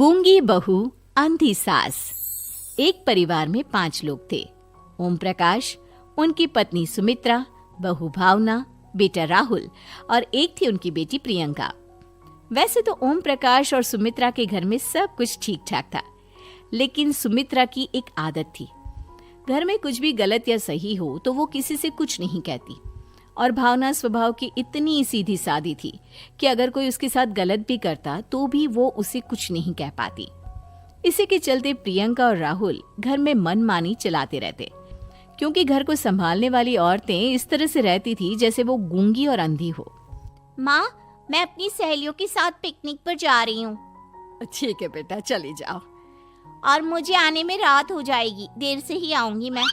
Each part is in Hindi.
गूंगी बहू अंधी सास। एक परिवार में 5 लोग थे। ओम प्रकाश, उनकी पत्नी सुमित्रा, बहू भावना, बेटा राहुल और एक थी उनकी बेटी प्रियंका। वैसे तो ओम प्रकाश और सुमित्रा के घर में सब कुछ ठीक ठाक था, लेकिन सुमित्रा की एक आदत थी। घर में कुछ भी गलत या सही हो तो वो किसी से कुछ नहीं कहती, और भावना स्वभाव की इतनी सीधी सादी थी कि अगर कोई उसके साथ गलत भी करता तो भी वो उसे कुछ नहीं कह पाती। इसी के चलते प्रियंका और राहुल घर में मनमानी चलाते रहते, क्योंकि घर को संभालने वाली औरतें इस तरह से रहती थी जैसे वो गूंगी और अंधी हो। माँ, मैं अपनी सहेलियों के साथ पिकनिक पर जा रही हूँ। ठीक है बेटा, चली जाओ। और मुझे आने में रात हो जाएगी, देर से ही आऊंगी मैं।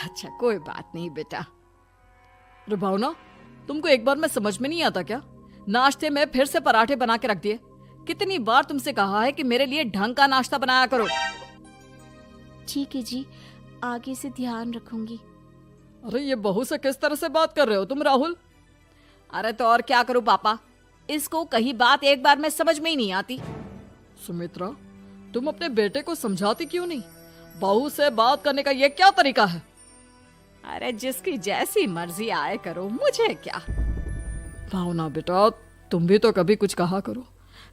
अच्छा, कोई बात नहीं बेटा। अरे भावना, तुमको एक बार में समझ में नहीं आता क्या? नाश्ते में फिर से पराठे बना के रख दिए। कितनी बार तुमसे कहा है कि मेरे लिए ढंग का नाश्ता बनाया करो। ठीक है जी, आगे से ध्यान रखूंगी। अरे ये बहू से किस तरह से बात कर रहे हो तुम राहुल? अरे तो और क्या करूं पापा, इसको कहीं बात एक बार में समझ में ही नहीं आती। सुमित्रा, तुम अपने बेटे को समझाती क्यों नहीं? बहू से बात करने का ये क्या तरीका है? अरे जिसकी जैसी मर्जी आए करो, मुझे क्या। भावना बेटा, तुम भी तो कभी कुछ कहा करो।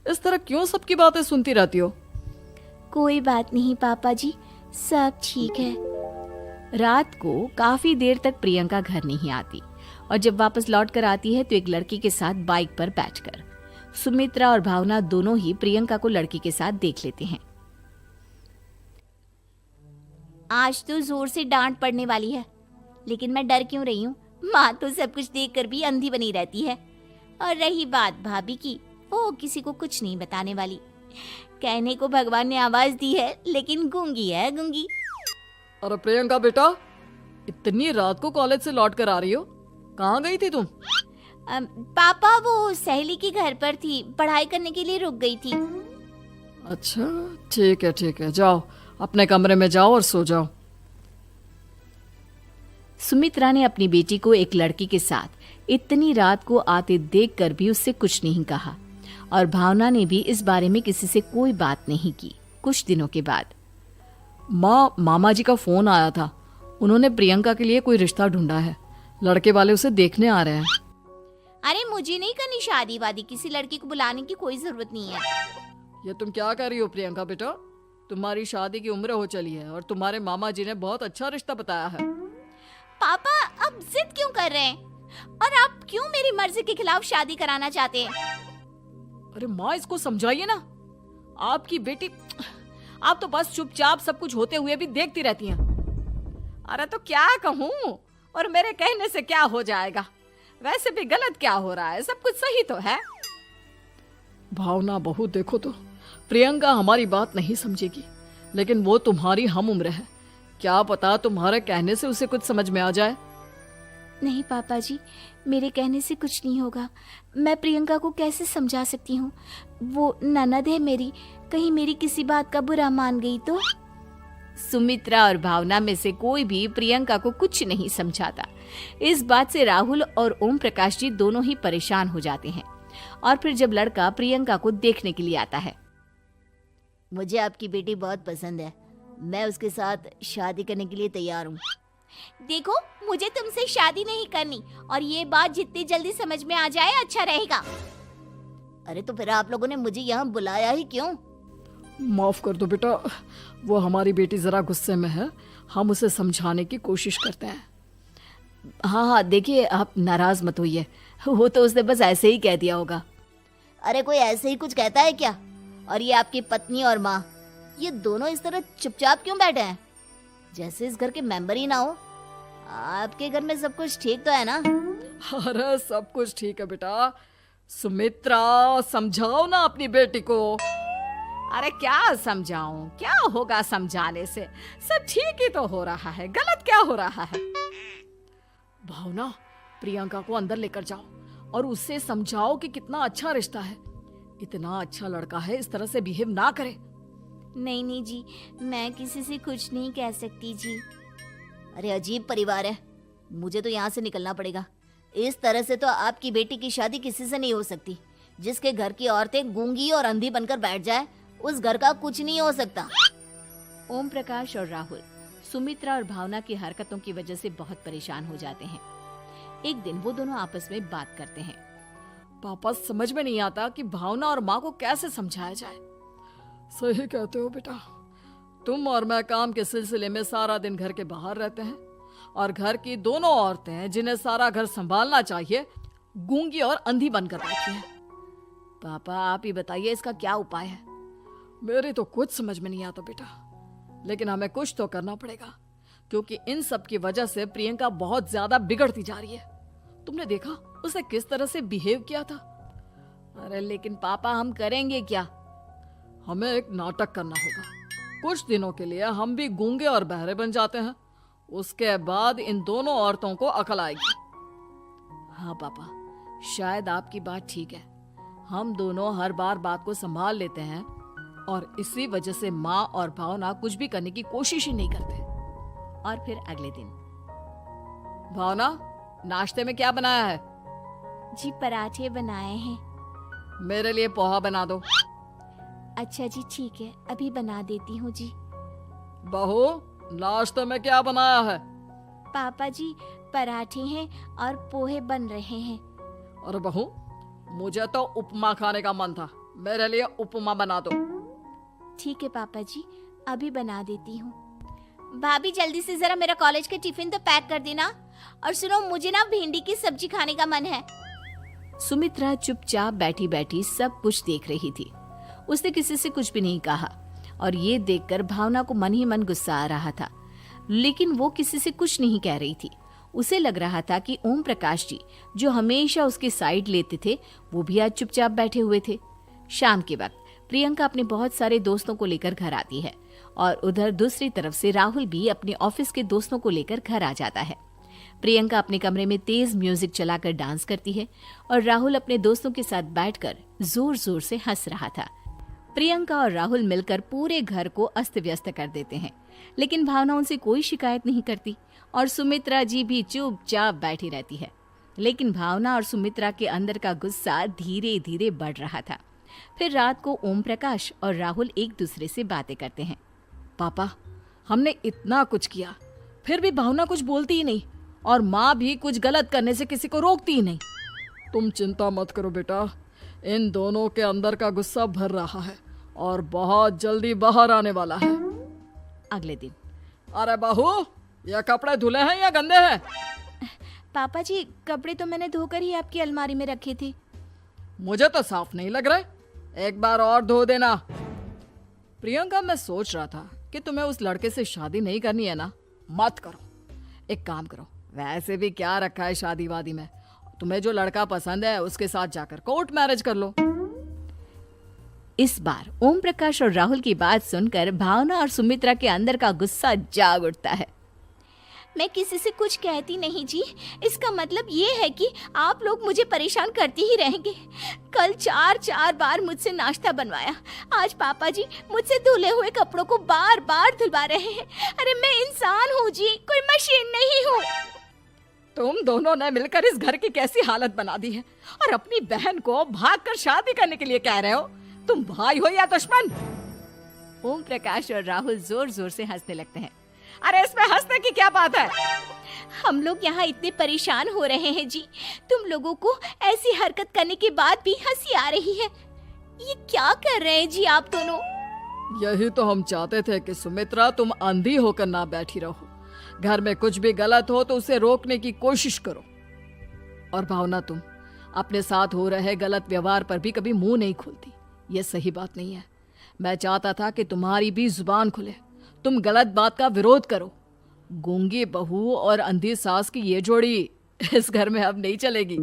इस तरह क्यों सबकी बातें सुनती रहती हो? कोई बात नहीं पापा जी, सब ठीक है। रात को काफी देर तक प्रियंका घर नहीं आती, और जब वापस लौट कर आती है तो एक लड़की के साथ बाइक पर बैठकर। सुमित्रा और भावना दोनों ही प्रियंका को लड़की के साथ देख लेते हैं। आज तो जोर से डांट पड़ने वाली है, लेकिन मैं डर क्यों रही हूँ? माँ तो सब कुछ देखकर भी अंधी बनी रहती है। और रही बात भाभी की, वो किसी को कुछ नहीं बताने वाली। कहने को भगवान ने आवाज दी है, लेकिन गूंगी है गूंगी। अरे प्रियंका बेटा, इतनी रात को कॉलेज से लौट कर आ रही हो? कहाँ गई थी तुम? पापा, वो सहेली के घर पर थी, पढ़ाई करने के लिए रुक गई थी। अच्छा, ठीक है, जाओ अपने कमरे में जाओ और सो जाओ। सुमित्रा ने अपनी बेटी को एक लड़की के साथ इतनी रात को आते देखकर भी उससे कुछ नहीं कहा, और भावना ने भी इस बारे में किसी से कोई बात नहीं की। कुछ दिनों के बाद मामा जी का फोन आया था। उन्होंने प्रियंका के लिए कोई रिश्ता ढूंढा है। लड़के वाले उसे देखने आ रहे हैं। अरे मुझे नहीं करनी शादी वादी, किसी लड़की को बुलाने की कोई जरूरत नहीं है। ये तुम क्या कर रही हो प्रियंका बेटा? तुम्हारी शादी की उम्र हो चली है और तुम्हारे मामा जी ने बहुत अच्छा रिश्ता बताया है। पापा, अब जिद क्यों कर रहे हैं? और आप क्यों मेरी मर्जी के खिलाफ शादी कराना चाहते हैं? अरे माँ, इसको समझाइए ना। आपकी बेटी, आप तो बस चुपचाप सब कुछ होते हुए भी देखती रहती हैं। अरे तो क्या कहूँ, और मेरे कहने से क्या हो जाएगा? वैसे भी गलत क्या हो रहा है, सब कुछ सही तो है। भावना बहू, देखो तो प्रियंका हमारी बात नहीं समझेगी, लेकिन वो तुम्हारी हम उम्र है। क्या पता तुम्हारे कहने से उसे कुछ समझ में आ जाए। नहीं पापा जी, मेरे कहने से कुछ नहीं होगा। मैं प्रियंका को कैसे समझा सकती हूँ? वो ननद है मेरी, कहीं मेरी किसी बात का बुरा मान गई तो। सुमित्रा और भावना में से कोई भी प्रियंका को कुछ नहीं समझाता। इस बात से राहुल और ओम प्रकाश जी दोनों ही परेशान हो जाते हैं। और फिर जब लड़का प्रियंका को देखने के लिए आता है, मुझे आपकी बेटी बहुत पसंद है, मैं उसके साथ शादी करने के लिए तैयार हूँ। देखो, मुझे तुमसे शादी नहीं करनी, और ये बात जितनी जल्दी समझ में आ जाए अच्छा रहेगा। अरे तो फिर आप लोगों ने मुझे यहाँ बुलाया ही क्यों? माफ कर दो बेटा, वो हमारी बेटी जरा गुस्से में है, हम उसे समझाने की कोशिश करते हैं। हाँ, देखिए आप नाराज मत होइए, वो तो उसने बस ऐसे ही कह दिया होगा। अरे कोई ऐसे ही कुछ कहता है क्या? और ये आपकी पत्नी और माँ, ये दोनों इस तरह चुपचाप क्यों बैठे हैं, जैसे इस घर के मेंबर ही ना हो? आपके घर में सब कुछ ठीक तो है ना? अरे सब कुछ ठीक है बेटा। सुमित्रा, समझाओ ना अपनी बेटी को। अरे क्या समझाऊं, क्या होगा समझाने से? सब ठीक ही तो हो रहा है, गलत क्या हो रहा है? भावना, प्रियंका को अंदर लेकर जाओ और उससे समझाओ कि कितना अच्छा रिश्ता है। इतना अच्छा लड़का है, इस तरह से बिहेव ना करे। नहीं जी, मैं किसी से कुछ नहीं कह सकती जी। अरे अजीब परिवार है, मुझे तो यहाँ से निकलना पड़ेगा। इस तरह से तो आपकी बेटी की शादी किसी से नहीं हो सकती। जिसके घर की औरतें गूंगी और अंधी बनकर बैठ जाए, उस घर का कुछ नहीं हो सकता। ओम प्रकाश और राहुल सुमित्रा और भावना की हरकतों की वजह से बहुत परेशान हो जाते हैं। एक दिन वो दोनों आपस में बात करते हैं। पापा, समझ में नहीं आता कि भावना और माँ को कैसे समझाया जाए। सही कहते हो बेटा, तुम और मैं काम के सिलसिले में सारा दिन घर के बाहर रहते हैं और घर की दोनों औरतें जिन्हें सारा घर संभालना चाहिए गूंगी और अंधी बनकर बैठी हैं। पापा, आप ही बताइए इसका क्या उपाय है। मेरी तो कुछ समझ में नहीं आता बेटा, लेकिन हमें कुछ तो करना पड़ेगा क्योंकि इन सब की वजह से प्रियंका बहुत ज्यादा बिगड़ती जा रही है। तुमने देखा उसे किस तरह से बिहेव किया था। अरे लेकिन पापा, हम करेंगे क्या? हमें एक नाटक करना होगा। कुछ दिनों के लिए हम भी गूंगे और बहरे बन जाते हैं, उसके बाद इन दोनों औरतों को अकल आएगी। हाँ पापा, शायद आपकी बात ठीक है। हम दोनों हर बार बात को संभाल लेते हैं और इसी वजह से माँ और भावना कुछ भी करने की कोशिश ही नहीं करते। और फिर अगले दिन, भावना, नाश्ते में क्या बनाया है? जी पराठे बनाए हैं। मेरे लिए पोहा बना दो। अच्छा जी ठीक है, अभी बना देती हूँ जी। बहू, नाश्ते में क्या बनाया है? पापा जी, पराठे हैं और पोहे बन रहे हैं। अरे बहू, मुझे तो उपमा खाने का मन था, मेरे लिए उपमा बना दो। ठीक है पापा जी, अभी बना देती हूँ। भाभी, जल्दी से जरा मेरा कॉलेज का टिफिन तो पैक कर देना। और सुनो, मुझे ना भिंडी की सब्जी खाने का मन है। सुमित्रा चुपचाप बैठी बैठी सब कुछ देख रही थी। उसने किसी से कुछ भी नहीं कहा और ये देखकर भावना को मन ही मन गुस्सा आ रहा था, लेकिन वो किसी से कुछ नहीं कह रही थी। उसे लग रहा था कि ओम प्रकाश जी, जो हमेशा उसकी साइड लेते थे, वो भी आज चुपचाप बैठे हुए थे। शाम के वक्त प्रियंका अपने बहुत सारे दोस्तों को लेकर घर आती है और उधर दूसरी तरफ से राहुल भी अपने ऑफिस के दोस्तों को लेकर घर आ जाता है। प्रियंका अपने कमरे में तेज म्यूजिक चलाकर डांस करती है और राहुल अपने दोस्तों के साथ बैठकर जोर जोर से हंस रहा था। प्रियंका और राहुल मिलकर पूरे घर को अस्त व्यस्त कर देते हैं, लेकिन भावना उनसे कोई शिकायत नहीं करती और सुमित्रा जी भी चुपचाप बैठी रहती है। लेकिन भावना और सुमित्रा के अंदर का गुस्सा धीरे धीरे बढ़ रहा था। फिर रात को ओम प्रकाश और राहुल एक दूसरे से बातें करते हैं। पापा, हमने इतना कुछ किया, फिर भी भावना कुछ बोलती ही नहीं और माँ भी कुछ गलत करने से किसी को रोकती ही नहीं। तुम चिंता मत करो बेटा, इन दोनों के अंदर का गुस्सा भर रहा है और बहुत जल्दी बाहर आने वाला है। अगले दिन, अरे बहू, ये कपड़े धुले हैं या गंदे हैं? पापा जी, कपड़े तो मैंने धोकर ही आपकी अलमारी में रखे थे। मुझे तो साफ नहीं लग रहे, एक बार और धो देना। प्रियंका, मैं सोच रहा था कि तुम्हें उस लड़के से शादी नहीं करनी है ना, मत करो। एक काम करो, वैसे भी क्या रखा है शादी वादी में, तुम्हें जो लड़का पसंद है उसके साथ जाकर कोर्ट मैरिज कर लो। इस बार ओम प्रकाश और राहुल की बात सुनकर भावना और सुमित्रा के अंदर का गुस्सा जाग उठता है। मैं किसी से कुछ कहती नहीं जी, इसका मतलब ये है कि आप लोग मुझे परेशान करते ही रहेंगे। कल 4 बार मुझसे नाश्ता बनवाया, आज पापा जी मुझसे धुले हुए कपड़ों को बार बार धुलवा रहे हैं। अरे मैं इंसान हूँ जी, कोई मशीन नहीं हूँ। तुम दोनों ने मिलकर इस घर की कैसी हालत बना दी है और अपनी बहन को भागकर शादी करने के लिए कह रहे हो। तुम भाई हो या दुश्मन? ओम प्रकाश और राहुल जोर जोर से हंसने लगते हैं। अरे इसमें हंसने की क्या बात है? हम लोग यहाँ इतने परेशान हो रहे हैं जी, तुम लोगों को ऐसी हरकत करने के बाद भी हंसी आ रही है। ये क्या कर रहे हैं जी आप दोनों? यही तो हम चाहते थे कि सुमित्रा, तुम अंधी होकर ना बैठी रहो। घर में कुछ भी गलत हो तो उसे रोकने की कोशिश करो। और भावना, तुम अपने साथ हो रहे गलत व्यवहार पर भी कभी मुंह नहीं खोलती। ये सही बात नहीं है। मैं चाहता था कि तुम्हारी भी जुबान खुले, तुम गलत बात का विरोध करो। गूंगी बहू और अंधी सास की ये जोड़ी इस घर में अब नहीं चलेगी।